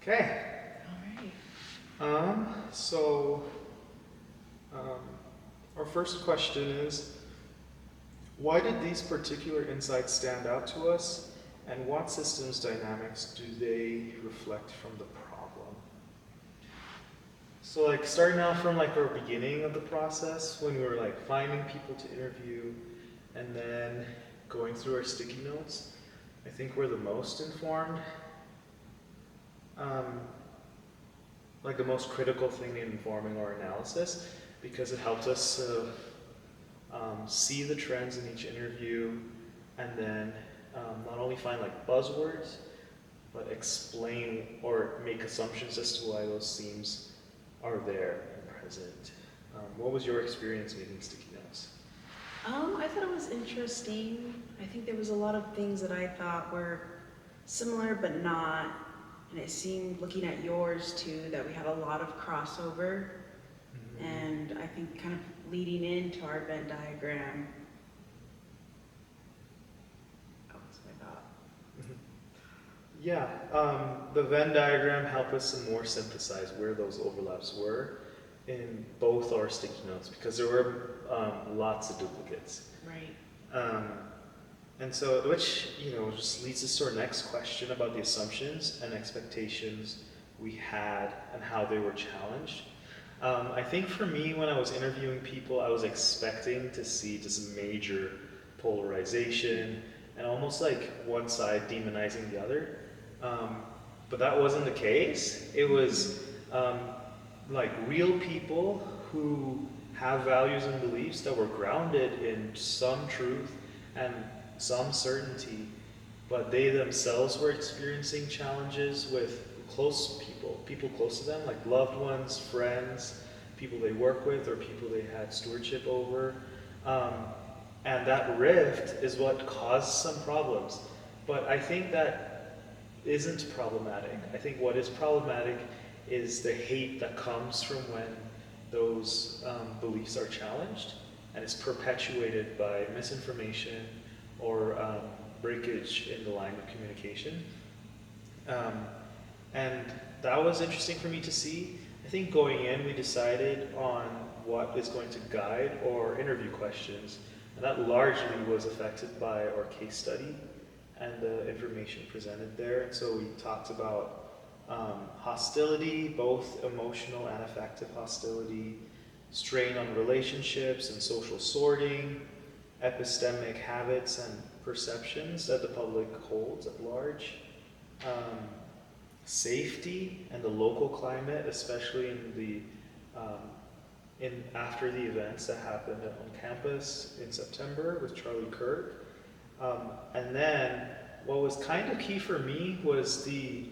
Okay. All right. So um, our first question is, why did these particular insights stand out to us, and what systems dynamics do they reflect from the problem? So like starting out from like our beginning of the process, when we were like finding people to interview, and then going through our sticky notes, I think we're the most informed. Um, like the most critical thing in informing our analysis, because it helps us see the trends in each interview, and then not only find like buzzwords, but explain or make assumptions as to why those themes are there and present. What was your experience making sticky notes? I thought it was interesting. I think there was a lot of things that I thought were similar but not. And it seemed, looking at yours too, that we had a lot of crossover. And I think kind of leading into our Venn diagram. Oh, that's what I thought. Yeah, the Venn diagram helped us more synthesize where those overlaps were in both our sticky notes, because there were lots of duplicates. Right. Um, and so, which, just leads us to our next question about the assumptions and expectations we had and how they were challenged. I think for me, when I was interviewing people, I was expecting to see just major polarization and almost like one side demonizing the other. Um, but that wasn't the case. It was um, like real people who have values and beliefs that were grounded in some truth and some certainty, but they themselves were experiencing challenges with close people, people close to them, like loved ones, friends, people they work with, or people they had stewardship over. Um, and that rift is what caused some problems. But I think that isn't problematic. I think what is problematic is the hate that comes from when those beliefs are challenged, and it's perpetuated by misinformation or breakage in the line of communication. Um, and that was interesting for me to see. I think going in, we decided on what is going to guide our interview questions, and that largely was affected by our case study and the information presented there. And so we talked about hostility, both emotional and affective hostility, strain on relationships and social sorting, epistemic habits and perceptions that the public holds at large, um, safety and the local climate, especially in the in after the events that happened on campus in September with Charlie Kirk. And then what was kind of key for me was the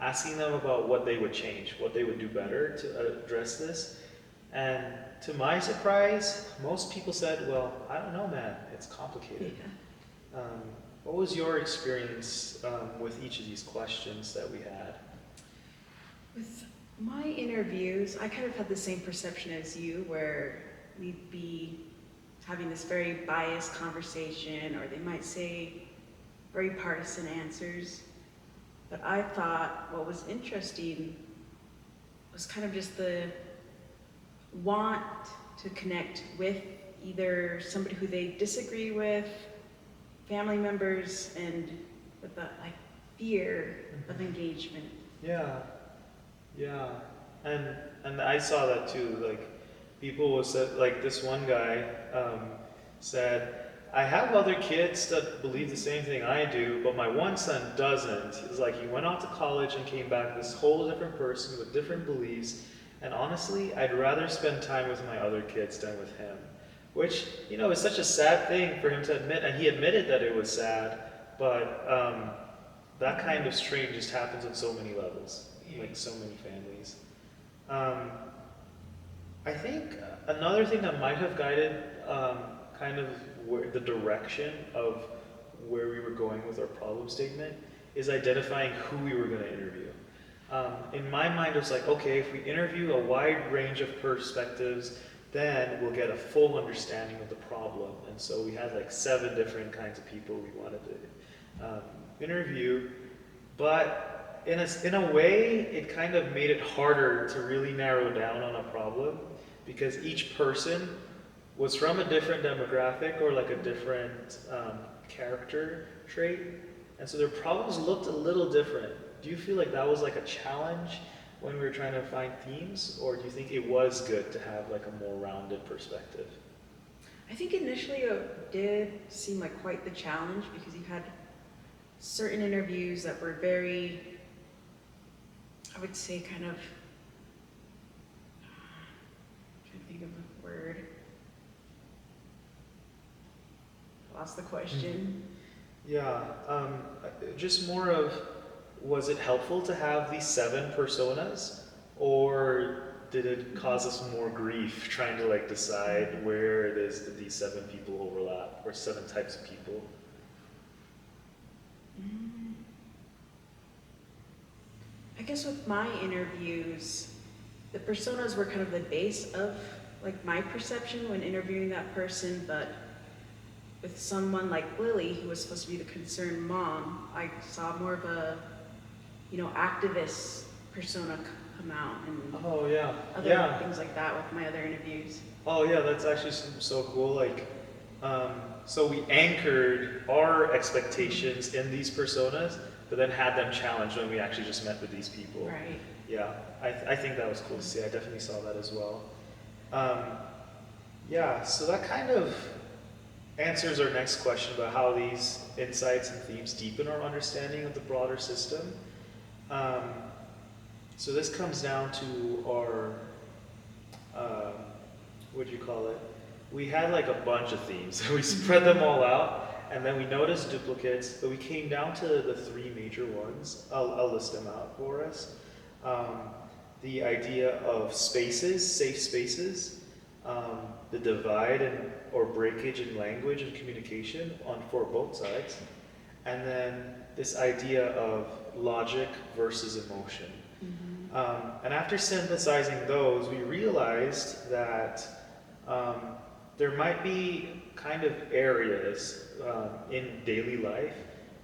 asking them about what they would change, what they would do better to address this. And to my surprise, most people said, well, I don't know, man, it's complicated. Yeah. What was your experience with each of these questions that we had? With my interviews, I kind of had the same perception as you, where we'd be having this very biased conversation, or they might say very partisan answers. But I thought what was interesting was kind of just the want to connect with either somebody who they disagree with, family members, and with the like fear of engagement. Yeah, yeah, and I saw that too. Like people was said, like this one guy said, I have other kids that believe the same thing I do, but my one son doesn't. It's like he went off to college and came back this whole different person with different beliefs. And honestly, I'd rather spend time with my other kids than with him. Which, is such a sad thing for him to admit, and he admitted that it was sad, but that kind of strain just happens on so many levels, like so many families. Um, I think another thing that might have guided kind of the direction of where we were going with our problem statement is identifying who we were going to interview. In my mind, it was like, okay, if we interview a wide range of perspectives, then we'll get a full understanding of the problem. And so we had like 7 different kinds of people we wanted to interview. But in a way, it kind of made it harder to really narrow down on a problem because each person was from a different demographic or like a different character trait, and so their problems looked a little different. Do you feel like that was like a challenge when we were trying to find themes, or do you think it was good to have like a more rounded perspective? I think initially it did seem like quite the challenge because you had certain interviews that were very, I would say, kind of, trying to think of a word. Lost the question. Yeah, just more of, was it helpful to have these 7 personas, or did it cause us more grief trying to like decide where it is that these 7 people overlap, or 7 types of people? I guess with my interviews, the personas were kind of the base of like my perception when interviewing that person, but with someone like Lily, who was supposed to be the concerned mom, I saw more of a, activist persona come out and Oh yeah, other yeah. things like that with my other interviews. Oh yeah, that's actually so cool. Like, so we anchored our expectations in these personas, but then had them challenged when we actually just met with these people. Right. Yeah, I think that was cool to see. I definitely saw that as well. Um, yeah, so that kind of answers our next question about how these insights and themes deepen our understanding of the broader system. Um, so this comes down to our, what do you call it? We had like a bunch of themes. We spread them all out, and then we noticed duplicates, but we came down to the 3 major ones. I'll list them out for us. The idea of spaces, safe spaces, the divide or breakage in language and communication for both sides, and then this idea of logic versus emotion. And after synthesizing those, we realized that there might be kind of areas in daily life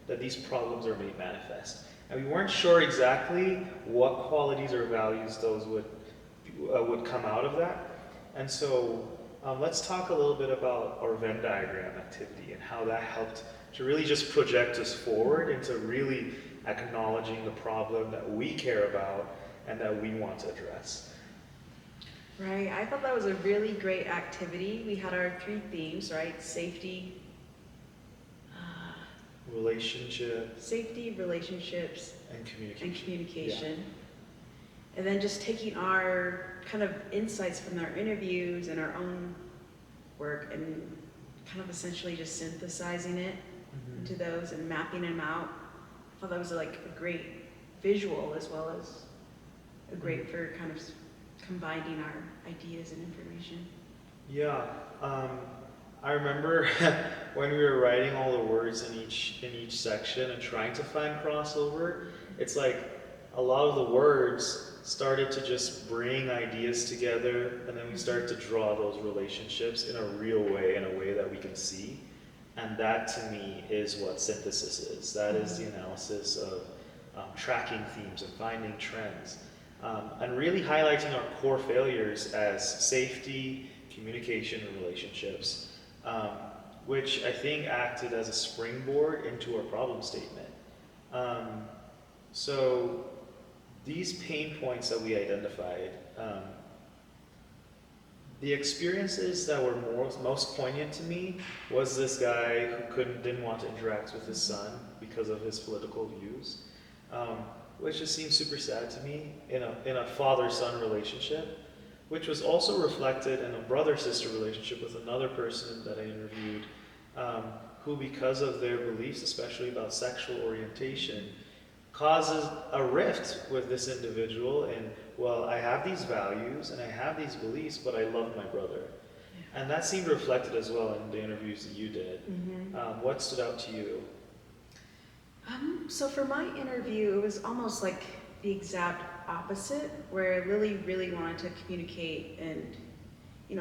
that these problems are made manifest. And we weren't sure exactly what qualities or values those would come out of that. And so let's talk a little bit about our Venn diagram activity and how that helped to really just project us forward into really acknowledging the problem that we care about and that we want to address. Right. I thought that was a really great activity. We had our 3 themes, right? Safety, relationships, And communication. and communication. And then just taking our kind of insights from our interviews and our own work and kind of essentially just synthesizing it into those and mapping them out. I thought that was like a great visual as well as a great for kind of combining our ideas and information. Yeah, I remember when we were writing all the words in each section and trying to find crossover. It's like a lot of the words started to just bring ideas together, and then we started to draw those relationships in a real way, in a way that we can see. And that to me is what synthesis is. That is the analysis of tracking themes and finding trends. And really highlighting our core failures as safety, communication, and relationships, which I think acted as a springboard into our problem statement. So these pain points that we identified, the experiences that were most poignant to me was this guy who didn't want to interact with his son because of his political views, which just seems super sad to me in a father-son relationship, which was also reflected in a brother-sister relationship with another person that I interviewed, who, because of their beliefs, especially about sexual orientation, causes a rift with this individual in, well, I have these values and I have these beliefs, but I love my brother. Yeah. And that seemed reflected as well in the interviews that you did. What stood out to you? So for my interview, it was almost like the exact opposite, where Lily really wanted to communicate and,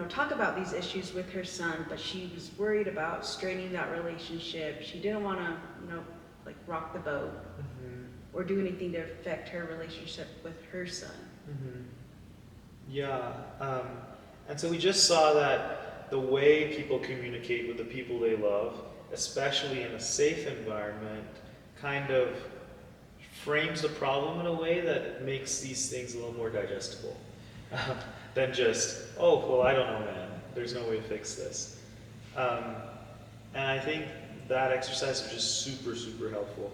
talk about these issues with her son, but she was worried about straining that relationship. She didn't want to, like rock the boat. or do anything to affect her relationship with her son. Mhm. Yeah, and so we just saw that the way people communicate with the people they love, especially in a safe environment, kind of frames the problem in a way that makes these things a little more digestible than just, oh, well, I don't know, man. There's no way to fix this. Um, and I think that exercise was just super, super helpful.